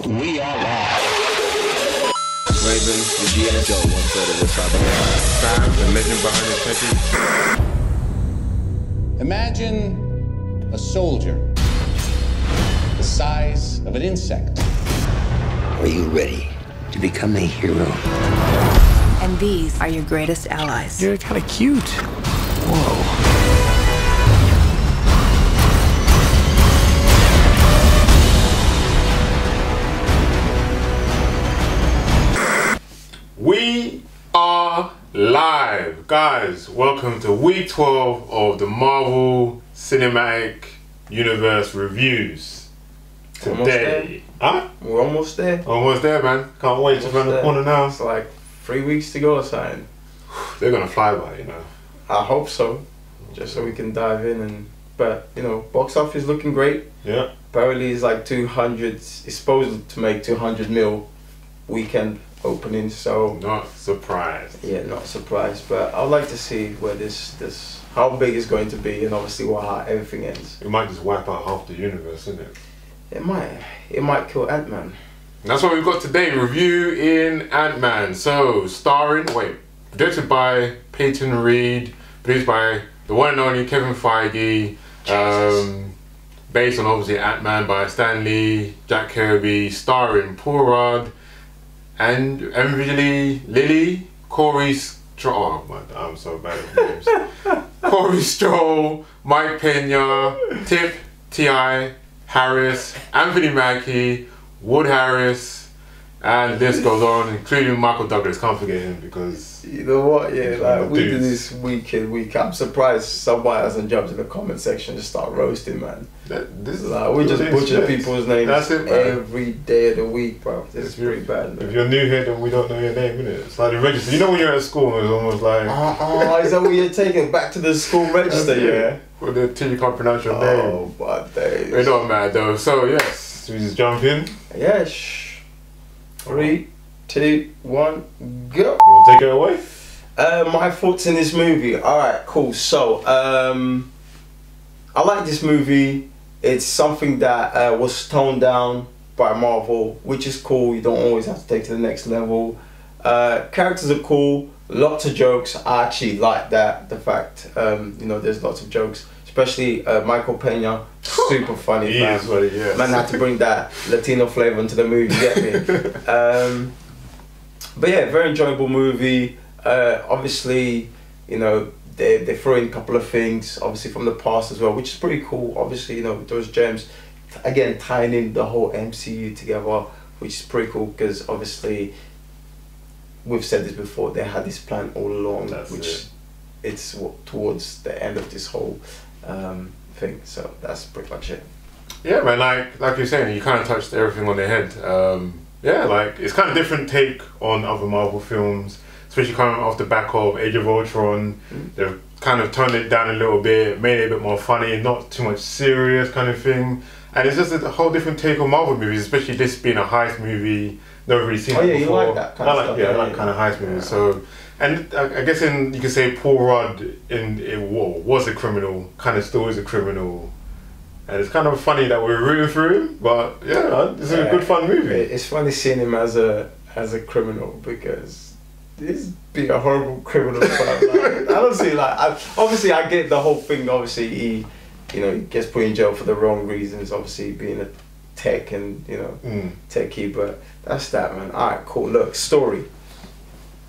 We are live. Raven, the G.I. Joe, one third of the cyber. Sam, the legend behind the techie. Imagine a soldier the size of an insect. Are you ready to become a hero? And these are your greatest allies. You're kind of cute. Whoa. We are live, guys. Welcome to week 12 of the Marvel Cinematic Universe reviews. Today, We're almost there. Almost there, man. Can't wait to run the corner now. It's like 3 weeks to go or something. They're gonna fly by, you know. I hope so. Just so we can dive in but you know, box office looking great. Yeah. Apparently it's like 200. It's supposed to make 200 mil weekend opening. So Not surprised. yeah, not surprised. But I'd like to see where this how big it's going to be, and obviously how everything ends. It might just wipe out half the universe, isn't it? It might kill Ant-Man. That's what we've got today. Review in Ant-Man. So, directed by Peyton Reed, produced by the one and only Kevin Feige, based on obviously Ant-Man by Stan Lee, Jack Kirby, starring Paul Rudd, and visually Lily, Corey Stroll. Oh man, I'm so bad at names. Corey Stroll, Mike Pena, Tip, T.I. Harris, Anthony Mackie, Wood Harris, and this goes on, including Michael Douglas. Can't forget him because You know what? Yeah, like we do dudes. this week in week. I'm surprised somebody hasn't jumped in the comment section to start roasting, man. This is Like we just butcher people's names That's it, man. every day of the week, bro. This is pretty bad. If Man. you're new here, then we don't know your name, innit? It's like the register. You know when you're at school, and it's almost like Is that what you're taking back to the school register? Yeah. till you can't pronounce your name. Oh, but days. It don't matter though. So yes, we just jump in. Yeah. 3, 2, 1, go. You want to take it away? My thoughts in this movie. Alright, cool. So, I like this movie. It's something that was toned down by Marvel, which is cool. You don't always have to take it to the next level. Characters are cool. Lots of jokes. I actually like that. The fact, you know, there's lots of jokes. Especially Michael Pena. Super funny. He man. is what he is. Man had to bring that Latino flavor into the movie, you get me? But yeah, very enjoyable movie. Obviously, you know, they throw in a couple of things, obviously from the past as well, which is pretty cool. Obviously, you know, those gems, again, tying in the whole MCU together, which is pretty cool because obviously, we've said this before, they had this plan all along, it's towards the end of this whole thing. So that's pretty much it. Yeah, man. Like you're saying, you kind of touched everything on the head. Yeah, like it's kind of different take on other Marvel films, especially coming off the back of Age of Ultron. They've kind of toned it down a little bit, made it a bit more funny, not too much serious kind of thing. And it's just a whole different take on Marvel movies, especially this being a heist movie. Never really seen it before. You like that kind of stuff? I like kind of heist movies. So, and I guess you can say Paul Rudd was a criminal, kind of still is a criminal. And it's kind of funny that we're rooting for him, but yeah, it's a good fun movie. It's funny seeing him as a criminal because he's being a horrible criminal. But like, I don't see obviously I get the whole thing. Obviously he gets put in jail for the wrong reasons. Obviously being a tech and techie, but that's that, man. All right, cool. Look, story.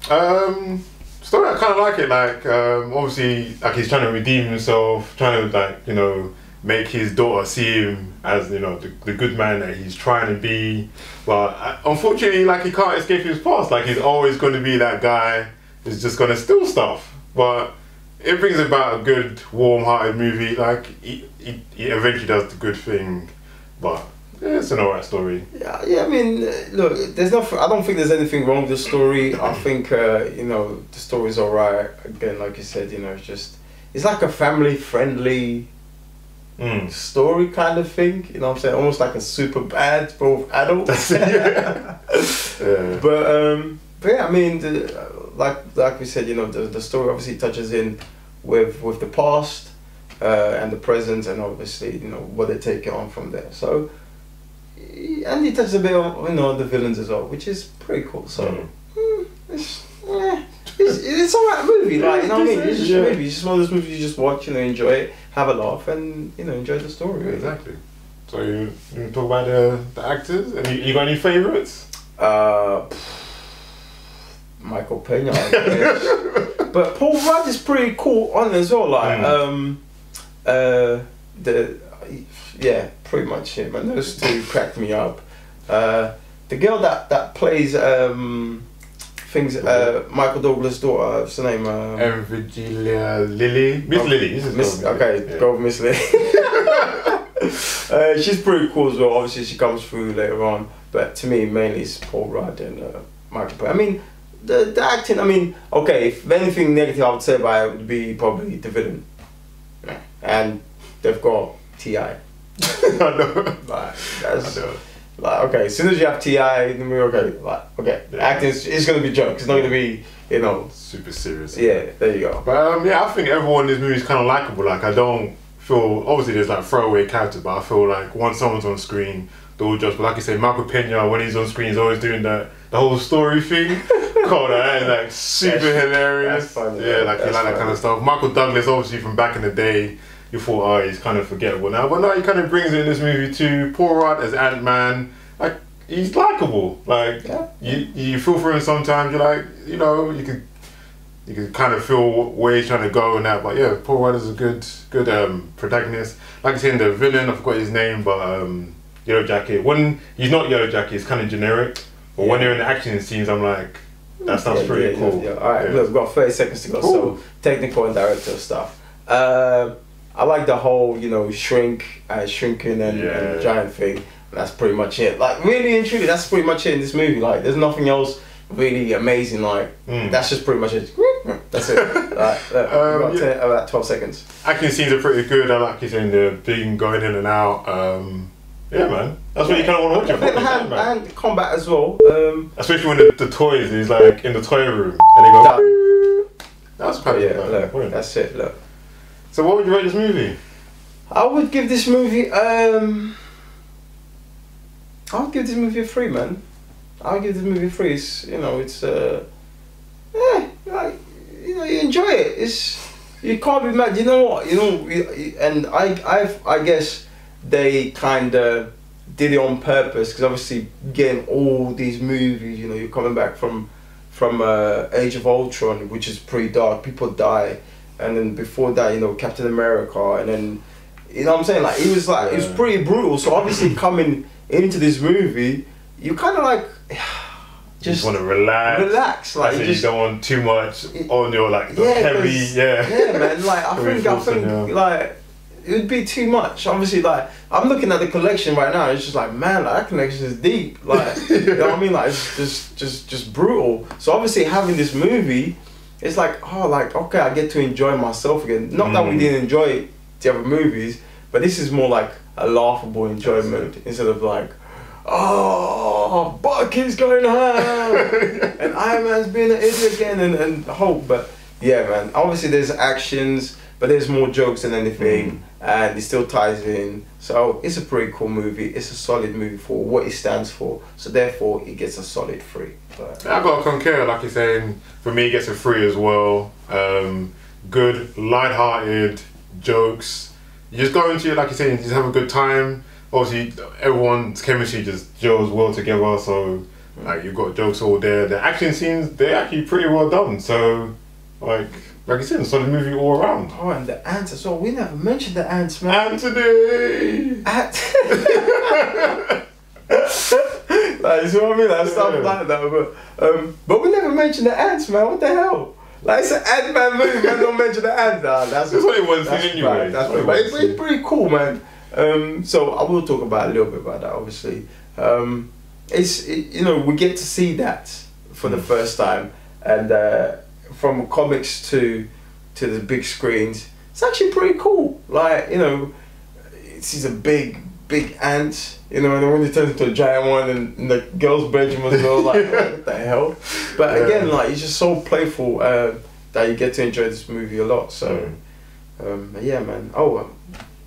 Story, I kind of like it. Like obviously, like he's trying to redeem himself, trying to make his daughter see him as the good man that he's trying to be, but unfortunately, like he can't escape his past. Like he's always going to be that guy who's just going to steal stuff. But it brings about a good, warm-hearted movie. Like he eventually does the good thing, but yeah, it's an alright story. Yeah. I mean, look, I don't think there's anything wrong with the story. I think the story's alright. Again, like you said, it's like a family-friendly story kind of thing, you know what I'm saying? Almost like a super bad for both adults. Yeah. But yeah, I mean, like we said, the story obviously touches in with the past and the present, and obviously what they take it on from there. So and he touches a bit on the villains as well, which is pretty cool. So it's alright movie, like, you know what I mean? It's just a movie. It's just one of those movies you just watch, enjoy it, have a laugh, and enjoy the story. Really. Exactly. So you talk about the actors, and you got any favourites? Michael Pena, I guess. But Paul Rudd is pretty cool on it as well. Like pretty much him. And those two cracked me up. The girl that plays Michael Douglas' daughter, what's her name? Virginia Lily. Miss Lily. Go with Miss Lily. She's pretty cool as well. Obviously, she comes through later on. But to me, mainly it's Paul Rudd and Michael Pena. I mean, the acting, I mean, okay, if anything negative I would say about it would be probably the villain. And they've got T.I. I know. Okay, as soon as you have T.I., then we're okay. Acting is going to be jokes. It's not going to be, super serious. Yeah, there you go. But I think everyone in this movie is kind of likable. Like, I don't feel, obviously there's like throwaway characters, but I feel like once someone's on screen, they're all just, but like you say, Michael Pena, when he's on screen, he's always doing the whole story thing. God, that is like super hilarious. That's funny. Yeah, like you like that kind of stuff. Michael Douglas, obviously from back in the day, you thought, he's kind of forgettable now, but no, he kind of brings it in this movie too. Paul Rudd as Ant-Man, like, he's likable. Like, you feel for him sometimes. You're like, you can kind of feel where he's trying to go and that. But yeah, Paul Rudd is a good protagonist. Like I said, the villain, I forgot his name, but Yellow Jacket. When he's not Yellow Jacket, it's kind of generic. But when they're in the action scenes, I'm like, that stuff's pretty cool. Yeah. Alright, look, we've got 30 seconds to go. Cool. So, technical and director stuff. I like the whole, shrinking and giant thing. That's pretty much it. Like, really and truly, that's pretty much it in this movie. Like, there's nothing else really amazing. Like, that's just pretty much it. That's it. About 12 seconds. Action scenes are pretty good. I like you saying the being going in and out. Yeah, man. That's what you kind of want to watch it for. And combat as well. Especially when the toys is like in the toy room and they go. That's quite look, that's it. Look. So what would you rate this movie? I would give this movie. I would give this movie a 3, man. I'll give this movie a 3. It's you enjoy it. You can't be mad. You know what? And I guess they kind of did it on purpose because obviously getting all these movies, you're coming back from Age of Ultron, which is pretty dark. People die, and then before that, Captain America, and then what I'm saying, like it was pretty brutal. So obviously coming into this movie, you kind of like just want to relax. Like you don't want too much on your heavy. Yeah, man. Like I think like. It would be too much. Obviously, like I'm looking at the collection right now. It's just like, man, that collection is deep. Like, you know what I mean? Like, it's just brutal. So obviously, having this movie, it's like, okay, I get to enjoy myself again. Not that we didn't enjoy the other movies, but this is more like a laughable enjoyment instead of like, oh, Bucky's going ham and Iron Man's being an idiot again and Hulk. But yeah, man. Obviously, there's actions. But there's more jokes than anything, and it still ties in. So it's a pretty cool movie. It's a solid movie for what it stands for. So therefore, it gets a solid 3. But I got to concur, like you're saying. For me, it gets a 3 as well. Good, light-hearted jokes. You just go into it, like you're saying, just have a good time. Obviously, everyone's chemistry just gels well together. So like you've got jokes all there. The action scenes, they're actually pretty well done. So like you said, it's a solid movie all around. Oh, and the ants as well. We never mentioned the ants, man. Anthony! Like, you see what I mean? Like, stuff like that. But we never mentioned the ants, man. What the hell? Like, it's an Ant-Man movie, man. Don't mention the ants. That's what it was anyway. That's what it was. It's pretty cool, man. So I will talk about a little bit about that, obviously. We get to see that for the first time. And from comics to the big screens, it's actually pretty cool. Like, it's a big ant, and then when he turns into a giant one in the girls' bedroom as well, like, what the hell? But again, like, it's just so playful that you get to enjoy this movie a lot. So, yeah, man. Oh,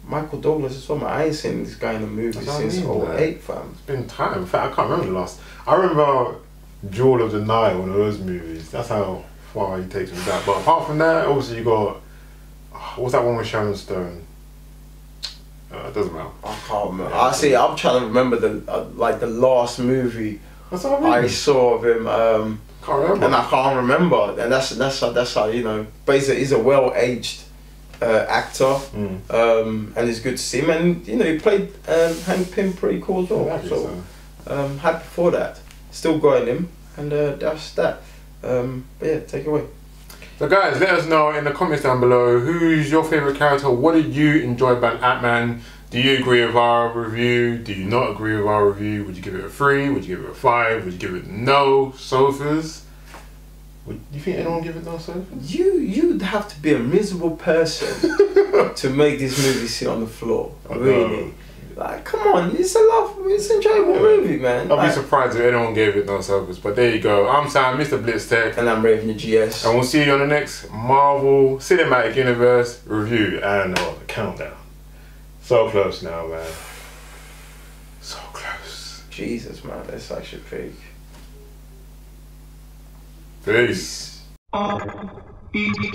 Michael Douglas as well, man. I ain't seen this guy in a movie That's what I since mean, man. 08, fam. It's been time. In fact, I can't remember the last. I remember Jewel of the Night, one of those movies. That's how far he takes me back. But apart from that, obviously you got what's that one with Sharon Stone? It doesn't matter. I can't remember. Yeah, I see. I'm trying to remember the last movie That's what I I mean. saw of him. Can't remember. And I can't remember, and that's how, you know. But he's a well-aged actor, and it's good to see him. And you know, he played Hank Pym pretty cool as well. Exactly, So happy for that. Still got him, and that's that. But yeah, take it away. So guys, let us know in the comments down below who's your favourite character. What did you enjoy about Ant-Man? Do you agree with our review? Do you not agree with our review? Would you give it a 3? Would you give it a 5? Would you give it no sofas? Would you think anyone would give it no sofas? You'd have to be a miserable person to make this movie sit on the floor. Really. Like, come on, it's an enjoyable movie, man. I'd be surprised if anyone gave it no sofas. But there you go. I'm Sam, Mr. Blitztech. And I'm Raven the GS. And we'll see you on the next Marvel Cinematic Universe review and the countdown. So close now, man. So close. Jesus, man, that's actually fake. Peace. Easy.